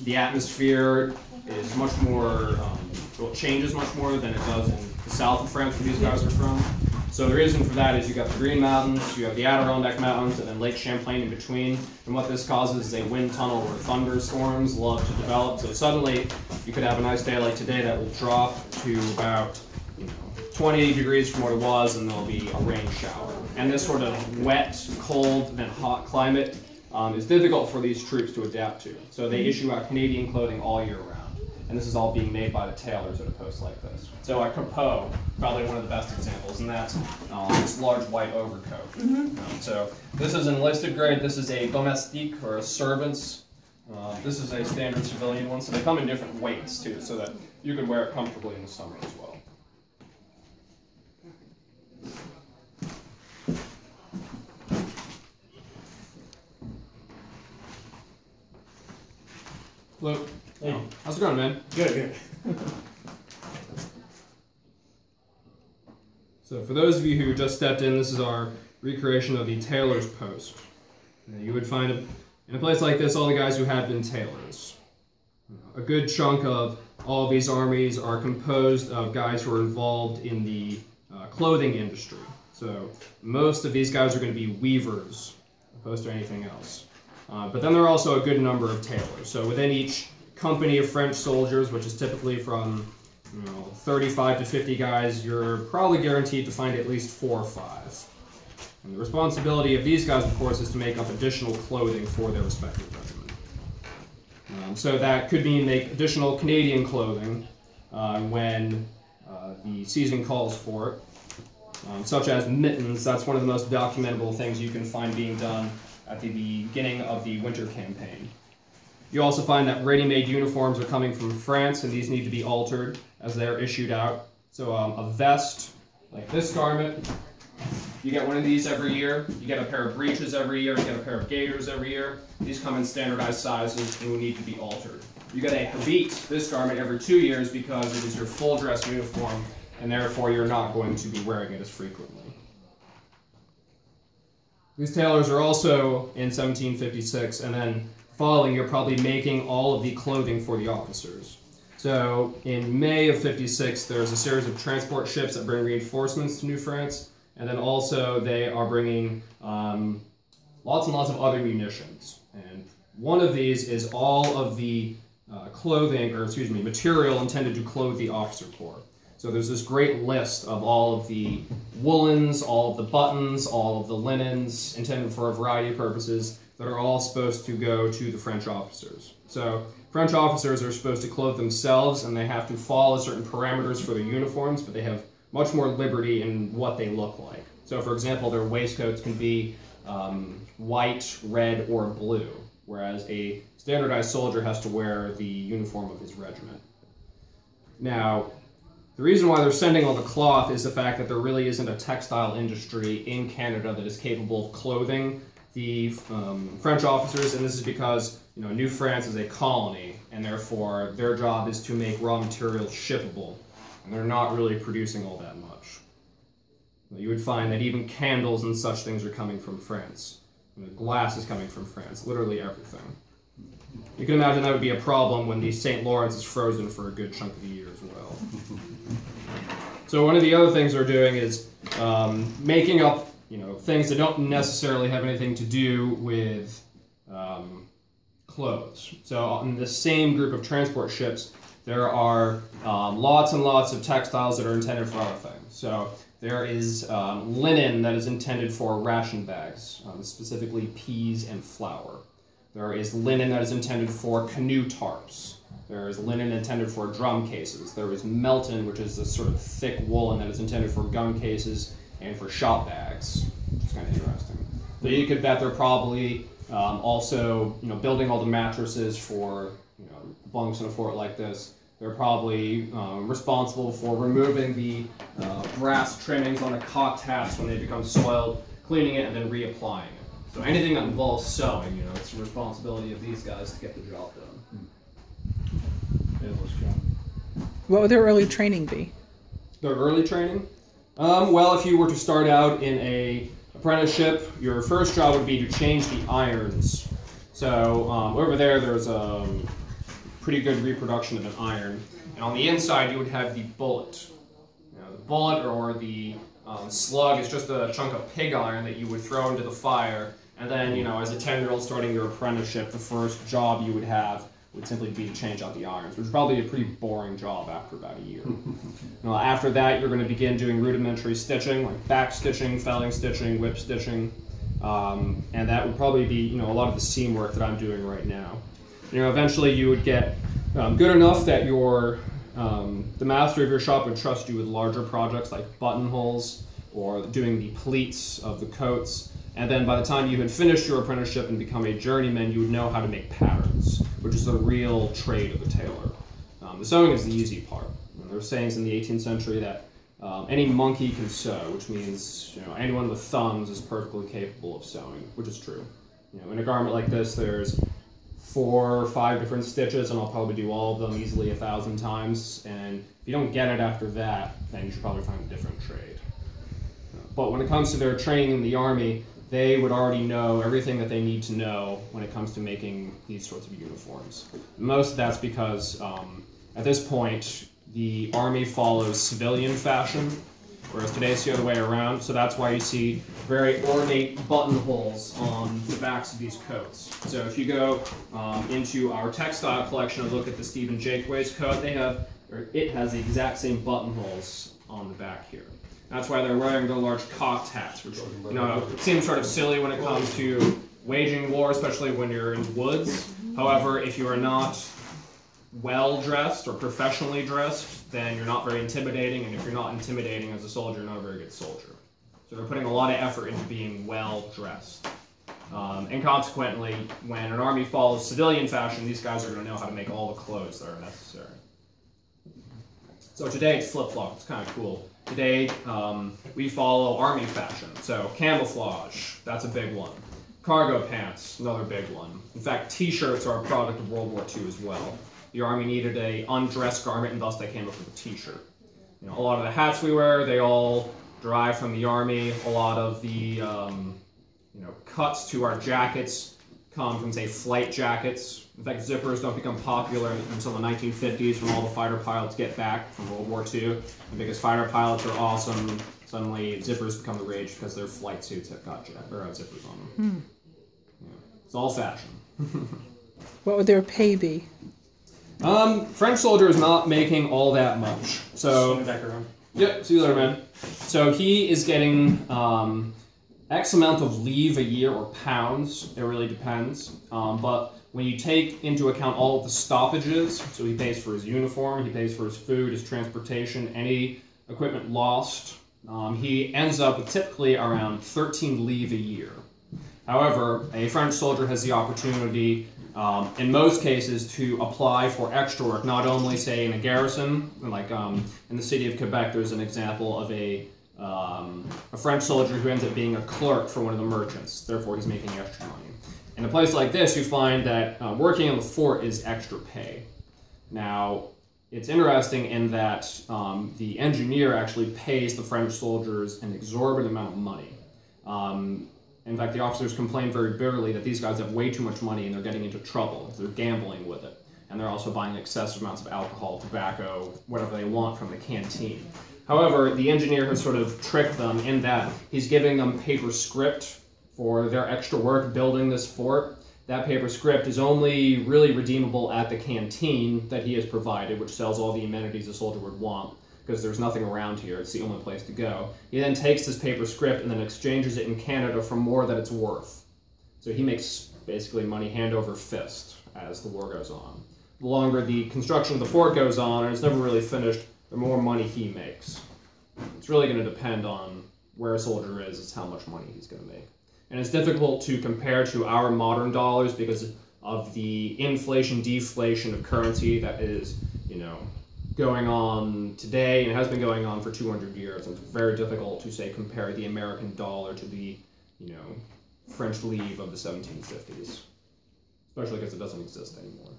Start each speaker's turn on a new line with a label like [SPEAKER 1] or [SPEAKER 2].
[SPEAKER 1] the atmosphere is much more, well, it changes much more than it does in the south of France where these guys are from. So the reason for that is you got the Green Mountains, you have the Adirondack Mountains, and then Lake Champlain in between. And what this causes is a wind tunnel where thunderstorms love to develop. So suddenly you could have a nice day like today that will drop to about 20 degrees from what it was, and there'll be a rain shower. And this sort of wet, cold, then hot climate is difficult for these troops to adapt to. So they issue out Canadian clothing all year round. And this is all being made by the tailors at a post like this. So at Capot, probably one of the best examples, and that's this large white overcoat. So this is enlisted grade. This is a domestique, or a servant's. This is a standard civilian one. So they come in different weights too, so that you can wear it comfortably in the summer as well. Hello. Hey. How's it going, man?
[SPEAKER 2] Good.
[SPEAKER 1] So for those of you who just stepped in, this is our recreation of the tailor's post. You would find in a place like this all the guys who have been tailors. A good chunk of all of these armies are composed of guys who are involved in the clothing industry. So most of these guys are going to be weavers, opposed to anything else. But then there are also a good number of tailors. So within each company of French soldiers, which is typically from 35 to 50 guys, you're probably guaranteed to find at least 4 or 5. And the responsibility of these guys, of course, is to make up additional clothing for their respective regiment. So that could mean make additional Canadian clothing when the season calls for it, such as mittens. That's one of the most documentable things you can find being done at the beginning of the winter campaign. You also find that ready-made uniforms are coming from France, and these need to be altered as they're issued out. So a vest, like this garment, you get one of these every year. You get a pair of breeches every year. You get a pair of gaiters every year. These come in standardized sizes and will need to be altered. You get a habit, this garment, every 2 years because it is your full dress uniform, and therefore you're not going to be wearing it as frequently. These tailors are also in 1756, and then following, you're probably making all of the clothing for the officers. So in May of 56, there's a series of transport ships that bring reinforcements to New France, and then also they are bringing lots and lots of other munitions. And one of these is all of the material intended to clothe the officer corps. So there's this great list of all of the woolens, all of the buttons, all of the linens, intended for a variety of purposes, that are all supposed to go to the French officers. So French officers are supposed to clothe themselves, and they have to follow certain parameters for their uniforms, but they have much more liberty in what they look like. So for example, their waistcoats can be white, red, or blue, whereas a standardized soldier has to wear the uniform of his regiment. Now, the reason why they're sending all the cloth is the fact that there really isn't a textile industry in Canada that is capable of clothing the French officers, and this is because New France is a colony, and therefore their job is to make raw materials shippable, and they're not really producing all that much. You would find that even candles and such things are coming from France. Glass is coming from France, literally everything. You can imagine that would be a problem when the St. Lawrence is frozen for a good chunk of the year as well. So one of the other things they're doing is making up things that don't necessarily have anything to do with clothes. So on the same group of transport ships, there are lots and lots of textiles that are intended for other things. So there is linen that is intended for ration bags, specifically peas and flour. There is linen that is intended for canoe tarps. There is linen intended for drum cases. There is melton, which is this sort of thick woolen that is intended for gun cases and for shot bags, which is kind of interesting. But you could bet they're probably also, building all the mattresses for, bunks in a fort like this. They're probably responsible for removing the brass trimmings on the cot taps when they become soiled, cleaning it, and then reapplying it. So anything that involves sewing, it's the responsibility of these guys to get the job done.
[SPEAKER 3] What would their early training be?
[SPEAKER 1] Their early training? Well, if you were to start out in an apprenticeship, your first job would be to change the irons. So over there's pretty good reproduction of an iron. And on the inside, you would have the bullet. The bullet or the slug is just a chunk of pig iron that you would throw into the fire. And then, as a 10-year-old starting your apprenticeship, the first job you would have would simply be to change out the irons, which is probably a pretty boring job after about a year. After that, you're going to begin doing rudimentary stitching, like back stitching, felling stitching, whip stitching, and that would probably be, a lot of the seam work that I'm doing right now. Eventually you would get good enough that the master of your shop would trust you with larger projects like buttonholes or doing the pleats of the coats. And then by the time you had finished your apprenticeship and become a journeyman, you would know how to make patterns, which is the real trade of a tailor. The sewing is the easy part. There were sayings in the 18th century that any monkey can sew, which means anyone with thumbs is perfectly capable of sewing, which is true. In a garment like this, there's 4 or 5 different stitches, and I'll probably do all of them easily 1,000 times. And if you don't get it after that, then you should probably find a different trade. But when it comes to their training in the army, they would already know everything that they need to know when it comes to making these sorts of uniforms. Most of that's because at this point, the army follows civilian fashion, whereas today it's the other way around. So that's why you see very ornate buttonholes on the backs of these coats. So if you go into our textile collection and look at the Stephen Jakeways coat, it has the exact same buttonholes on the back here. That's why they're wearing the large cocked hats, which it seems sort of silly when it comes to waging war, especially when you're in the woods. However, if you are not well-dressed or professionally dressed, then you're not very intimidating, and if you're not intimidating as a soldier, you're not a very good soldier. So they're putting a lot of effort into being well-dressed. And consequently, when an army follows civilian fashion, these guys are going to know how to make all the clothes that are necessary. So today it's flip-flop. It's kind of cool. Today, we follow army fashion. So camouflage, that's a big one. Cargo pants, another big one. In fact, t-shirts are a product of World War II as well. The army needed an undressed garment, and thus they came up with a t-shirt. A lot of the hats we wear, they all derive from the army. A lot of the cuts to our jackets come from, say, flight jackets. In fact, zippers don't become popular until the 1950s when all the fighter pilots get back from World War II. And because fighter pilots are awesome, suddenly zippers become the rage because their flight suits have got zippers on them. It's all fashion.
[SPEAKER 3] What would their pay be?
[SPEAKER 1] French soldier is not making all that much. So, yep, see you later, man. So he is getting X amount of leave a year, or pounds, it really depends. But when you take into account all of the stoppages, so he pays for his uniform, he pays for his food, his transportation, any equipment lost, he ends up with typically around 13 leave a year. However, a French soldier has the opportunity, in most cases, to apply for extra work, not only, say, in a garrison, like in the city of Quebec, there's an example of a French soldier who ends up being a clerk for one of the merchants, therefore he's making extra money. In a place like this, you find that working in the fort is extra pay. Now, it's interesting in that the engineer actually pays the French soldiers an exorbitant amount of money. In fact, the officers complain very bitterly that these guys have way too much money and they're getting into trouble. They're gambling with it. And they're also buying excessive amounts of alcohol, tobacco, whatever they want from the canteen. However, the engineer has sort of tricked them in that he's giving them paper script for their extra work building this fort. That paper script is only really redeemable at the canteen that he has provided, which sells all the amenities a soldier would want, because there's nothing around here. It's the only place to go. He then takes this paper script and then exchanges it in Canada for more than it's worth. So he makes basically money hand over fist as the war goes on. The longer the construction of the fort goes on, and it's never really finished, the more money he makes. It's really going to depend on where a soldier is, it's how much money he's going to make. And it's difficult to compare to our modern dollars because of the inflation, deflation of currency that is, going on today and has been going on for 200 years. And it's very difficult to, say, compare the American dollar to the, French livre of the 1750s, especially because it doesn't exist anymore.